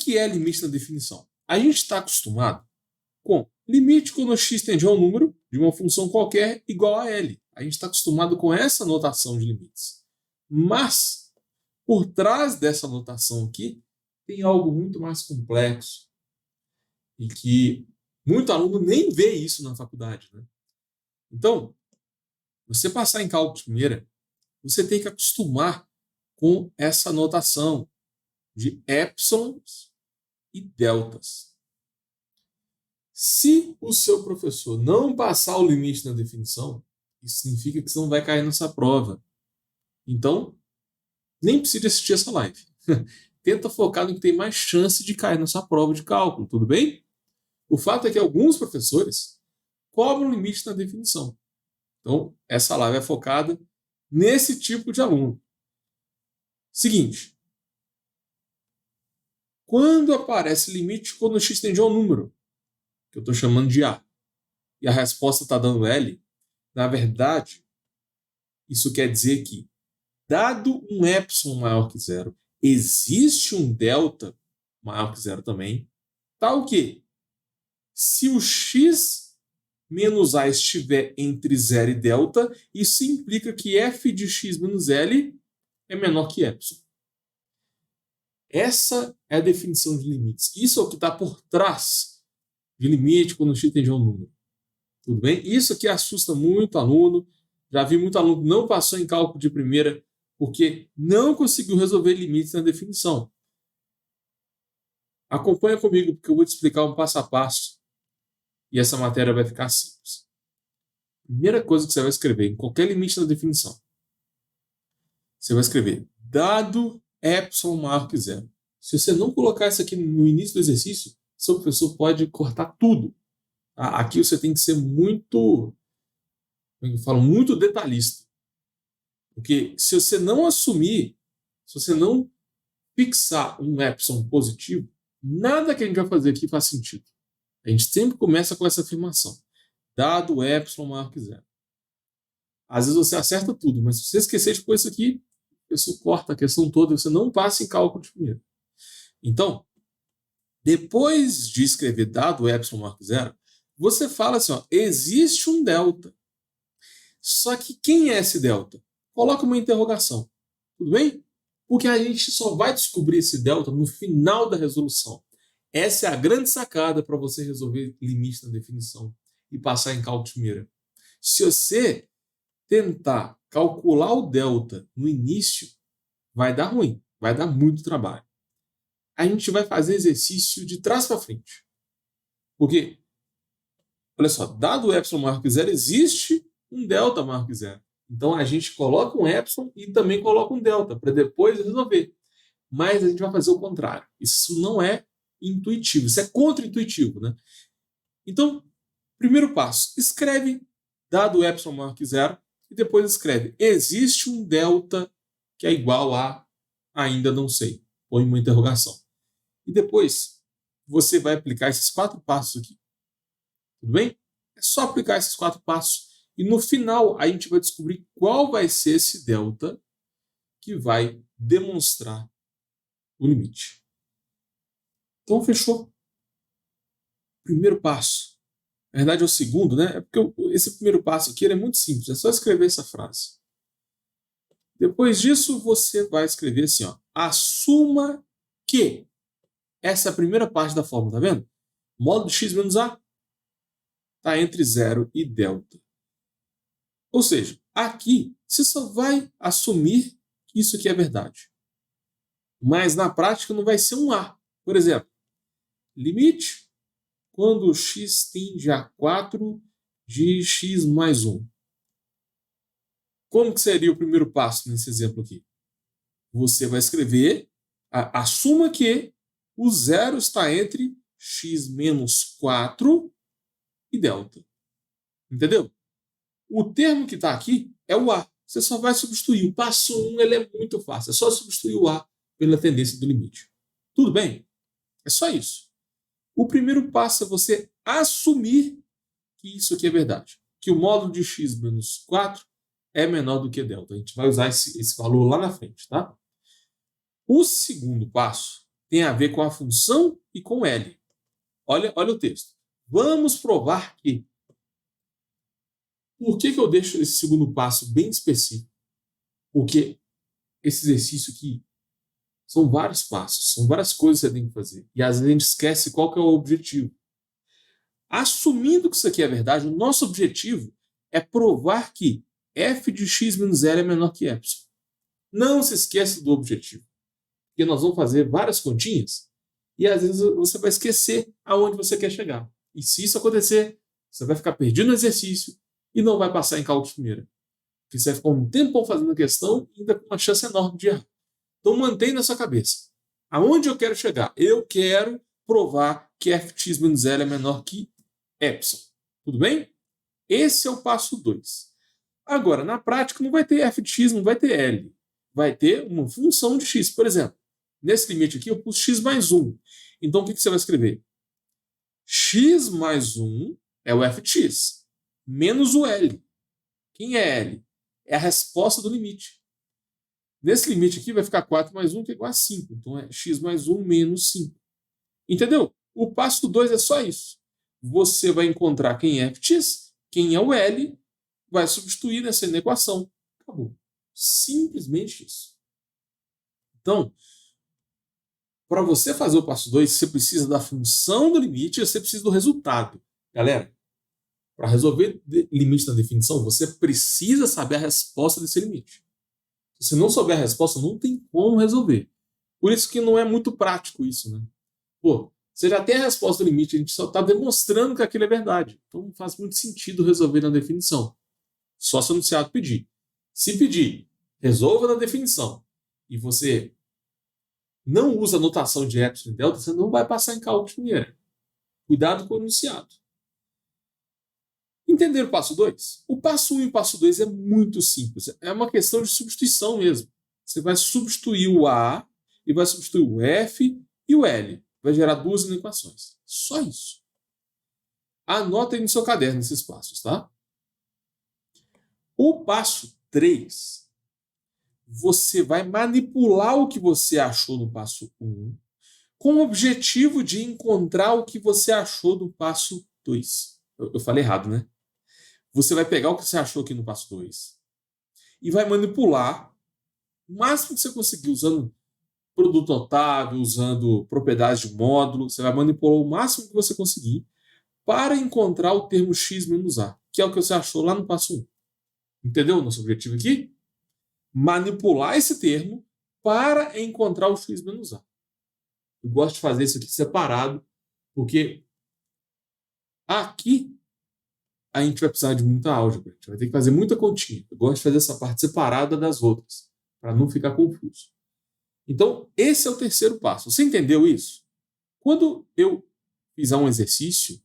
que é limite na definição? A gente está acostumado com limite quando x tende a um número de uma função qualquer igual a L. A gente está acostumado com essa notação de limites. Mas, por trás dessa notação aqui, tem algo muito mais complexo e que muito aluno nem vê isso na faculdade, né? Então, você passar em cálculo de primeira, você tem que acostumar com essa notação de épsilons e deltas. Se o seu professor não passar o limite na definição, isso significa que você não vai cair nessa prova. Então, nem precisa assistir essa live. Tenta focar no que tem mais chance de cair nessa prova de cálculo, tudo bem? O fato é que alguns professores cobram limite na definição. Então, essa live é focada nesse tipo de aluno. Seguinte. Quando aparece limite quando x tende a um número, que eu estou chamando de A, e a resposta está dando L, na verdade, isso quer dizer que, dado um epsilon maior que zero, existe um delta maior que zero também, tá o quê? Se o x menos A estiver entre 0 e delta, isso implica que f de x menos L é menor que epsilon. Essa é a definição de limites. Isso é o que está por trás de limite quando o x tende a um número. Tudo bem? Isso aqui assusta muito aluno. Já vi muito aluno que não passou em cálculo de primeira porque não conseguiu resolver limites na definição. Acompanha comigo, porque eu vou te explicar um passo a passo e essa matéria vai ficar simples. Primeira coisa que você vai escrever em qualquer limite na definição, você vai escrever dado epsilon maior que zero. Se você não colocar isso aqui no início do exercício, seu professor pode cortar tudo. Aqui você tem que ser muito, muito detalhista. Porque se você não assumir, se você não fixar um epsilon positivo, nada que a gente vai fazer aqui faz sentido. A gente sempre começa com essa afirmação. Dado epsilon maior que zero. Às vezes você acerta tudo, mas se você esquecer de pôr isso aqui, a pessoa corta a questão toda e você não passa em cálculo de primeiro. Então, depois de escrever dado epsilon maior que zero, você fala assim, ó, existe um delta. Só que quem é esse delta? Coloca uma interrogação. Tudo bem? Porque a gente só vai descobrir esse delta no final da resolução. Essa é a grande sacada para você resolver limite na definição e passar em cálculo de primeira. Se você tentar calcular o delta no início, vai dar ruim, vai dar muito trabalho. A gente vai fazer exercício de trás para frente. Porque, olha só, dado o epsilon maior que zero, existe um delta maior que zero. Então a gente coloca um epsilon e também coloca um delta para depois resolver. Mas a gente vai fazer o contrário. Isso não é intuitivo, isso é contra-intuitivo, né? Então, primeiro passo, escreve dado epsilon maior que zero e depois escreve existe um delta que é igual a ainda não sei. Põe uma interrogação. E depois você vai aplicar esses 4 passos aqui. Tudo bem? É só aplicar esses 4 passos. E no final, a gente vai descobrir qual vai ser esse delta que vai demonstrar o limite. Então, fechou. Primeiro passo. Na verdade, é o segundo, né? É porque esse primeiro passo aqui é muito simples. É só escrever essa frase. Depois disso, você vai escrever assim, ó. Assuma que essa é a primeira parte da fórmula, tá vendo? Módulo de x menos a está entre 0 e delta. Ou seja, aqui você só vai assumir que isso aqui é verdade. Mas na prática não vai ser um A. Por exemplo, limite quando x tende a 4 de x mais 1. Como que seria o primeiro passo nesse exemplo aqui? Você vai escrever, assuma que o zero está entre x menos 4 e delta. Entendeu? O termo que está aqui é o A. Você só vai substituir. O passo 1 ele é muito fácil. É só substituir o A pela tendência do limite. Tudo bem? É só isso. O primeiro passo é você assumir que isso aqui é verdade. Que o módulo de x menos 4 é menor do que delta. A gente vai usar esse valor lá na frente, tá? O segundo passo tem a ver com a função e com L. Olha o texto. Vamos provar que. Por que eu deixo esse segundo passo bem específico? Porque esse exercício aqui são vários passos, são várias coisas que você tem que fazer. E às vezes a gente esquece qual que é o objetivo. Assumindo que isso aqui é verdade, o nosso objetivo é provar que f de x menos L é menor que epsilon. Não se esqueça do objetivo. Porque nós vamos fazer várias continhas e às vezes você vai esquecer aonde você quer chegar. E se isso acontecer, você vai ficar perdido no exercício e não vai passar em cálculo de primeira. Porque você vai ficar um tempão fazendo a questão e ainda com uma chance enorme de errar. Então mantenha na sua cabeça. Aonde eu quero chegar? Eu quero provar que f de x menos L é menor que epsilon. Tudo bem? Esse é o passo 2. Agora, na prática, não vai ter f de x, não vai ter L. Vai ter uma função de x. Por exemplo, nesse limite aqui eu pus x mais 1. Então o que você vai escrever? X mais 1 é o f de x, menos o L. Quem é L? É a resposta do limite. Nesse limite aqui vai ficar 4 mais 1, que é igual a 5. Então é x mais 1 menos 5. Entendeu? O passo 2 é só isso. Você vai encontrar quem é f de x, quem é o L, vai substituir nessa equação. Acabou. Simplesmente isso. Então, para você fazer o passo 2, você precisa da função do limite e você precisa do resultado. Galera, para resolver limite na definição, você precisa saber a resposta desse limite. Se você não souber a resposta, não tem como resolver. Por isso que não é muito prático isso, né? Pô, você já tem a resposta do limite, a gente só está demonstrando que aquilo é verdade. Então não faz muito sentido resolver na definição. Só se o anunciado pedir. Se pedir, resolva na definição, e você não usa a notação de epsilon e delta, você não vai passar em cálculo de primeira. Cuidado com o enunciado. Entenderam o passo 2? O passo 1 e o passo 2 é muito simples. É uma questão de substituição mesmo. Você vai substituir o A e vai substituir o F e o L. Vai gerar duas equações. Só isso. Anota aí no seu caderno esses passos, tá? O passo 3, você vai manipular o que você achou no passo 1 com o objetivo de encontrar o que você achou no passo 2. Eu falei errado, né? Você vai pegar o que você achou aqui no passo 2 e vai manipular o máximo que você conseguir, usando produto notável, usando propriedades de módulo. Você vai manipular o máximo que você conseguir para encontrar o termo x menos a, que é o que você achou lá no passo 1. Entendeu o nosso objetivo aqui? Manipular esse termo para encontrar o x menos a. Eu gosto de fazer isso aqui separado, porque aqui a gente vai precisar de muita álgebra. A gente vai ter que fazer muita continha. Eu gosto de fazer essa parte separada das outras, para não ficar confuso. Então, esse é o terceiro passo. Você entendeu isso? Quando eu fizer um exercício,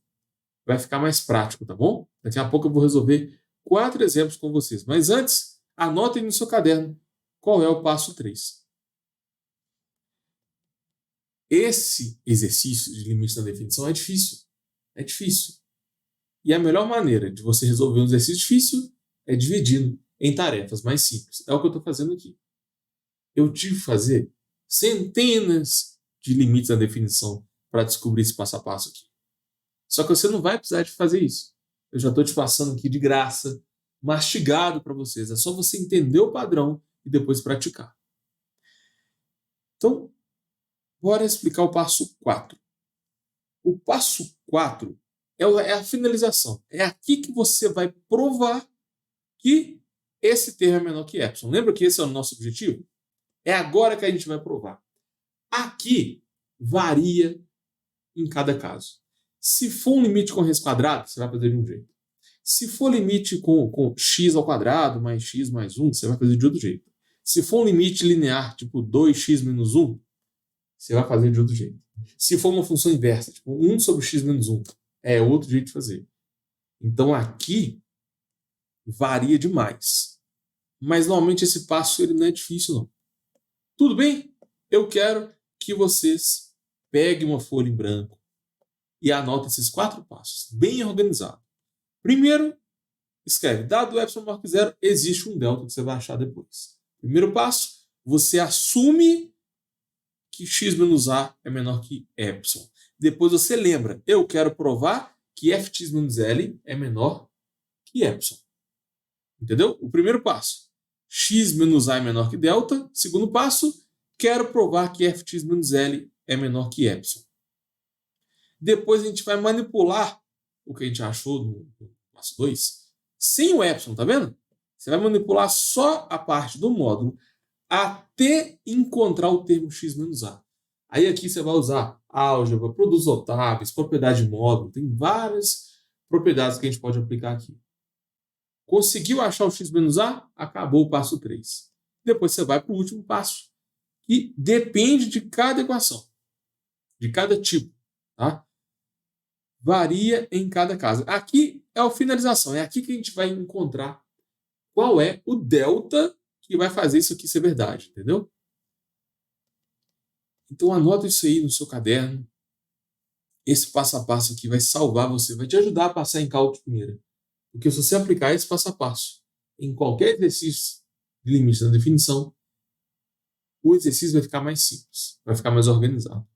vai ficar mais prático, tá bom? Daqui a pouco eu vou resolver 4 exemplos com vocês. Mas antes, anotem no seu caderno qual é o passo 3. Esse exercício de limite na definição é difícil. É difícil. E a melhor maneira de você resolver um exercício difícil é dividindo em tarefas mais simples. É o que eu estou fazendo aqui. Eu tive que fazer centenas de limites na definição para descobrir esse passo a passo aqui. Só que você não vai precisar de fazer isso. Eu já estou te passando aqui de graça, mastigado para vocês. É só você entender o padrão e depois praticar. Então, bora explicar o passo 4. O passo 4 é a finalização. É aqui que você vai provar que esse termo é menor que epsilon. Lembra que esse é o nosso objetivo? É agora que a gente vai provar. Aqui varia em cada caso. Se for um limite com raiz quadrada, você vai fazer de um jeito. Se for limite com x ao quadrado mais x mais 1, você vai fazer de outro jeito. Se for um limite linear, tipo 2x menos 1, você vai fazer de outro jeito. Se for uma função inversa, tipo 1 sobre x menos 1, é outro jeito de fazer. Então aqui varia demais. Mas normalmente esse passo ele não é difícil, não. Tudo bem? Eu quero que vocês peguem uma folha em branco e anotem esses 4 passos, bem organizado. Primeiro, escreve, dado epsilon maior que 0, existe um delta que você vai achar depois. Primeiro passo, você assume que x menos a é menor que epsilon. Depois você lembra, eu quero provar que fx menos L é menor que epsilon. Entendeu? O primeiro passo, x menos a é menor que delta. Segundo passo, quero provar que fx menos L é menor que epsilon. Depois a gente vai manipular o que a gente achou no passo 2, sem o epsilon, tá vendo? Você vai manipular só a parte do módulo até encontrar o termo x menos a. Aí aqui você vai usar álgebra, produtos notáveis, propriedade de módulo, tem várias propriedades que a gente pode aplicar aqui. Conseguiu achar o x menos a? Acabou o passo 3. Depois você vai para o último passo, que depende de cada equação, de cada tipo, tá? Varia em cada caso. Aqui é a finalização, é aqui que a gente vai encontrar qual é o delta que vai fazer isso aqui ser verdade, entendeu? Então anota isso aí no seu caderno. Esse passo a passo aqui vai salvar você, vai te ajudar a passar em cálculo primeira. Porque se você aplicar esse passo a passo em qualquer exercício de limite da definição, o exercício vai ficar mais simples, vai ficar mais organizado.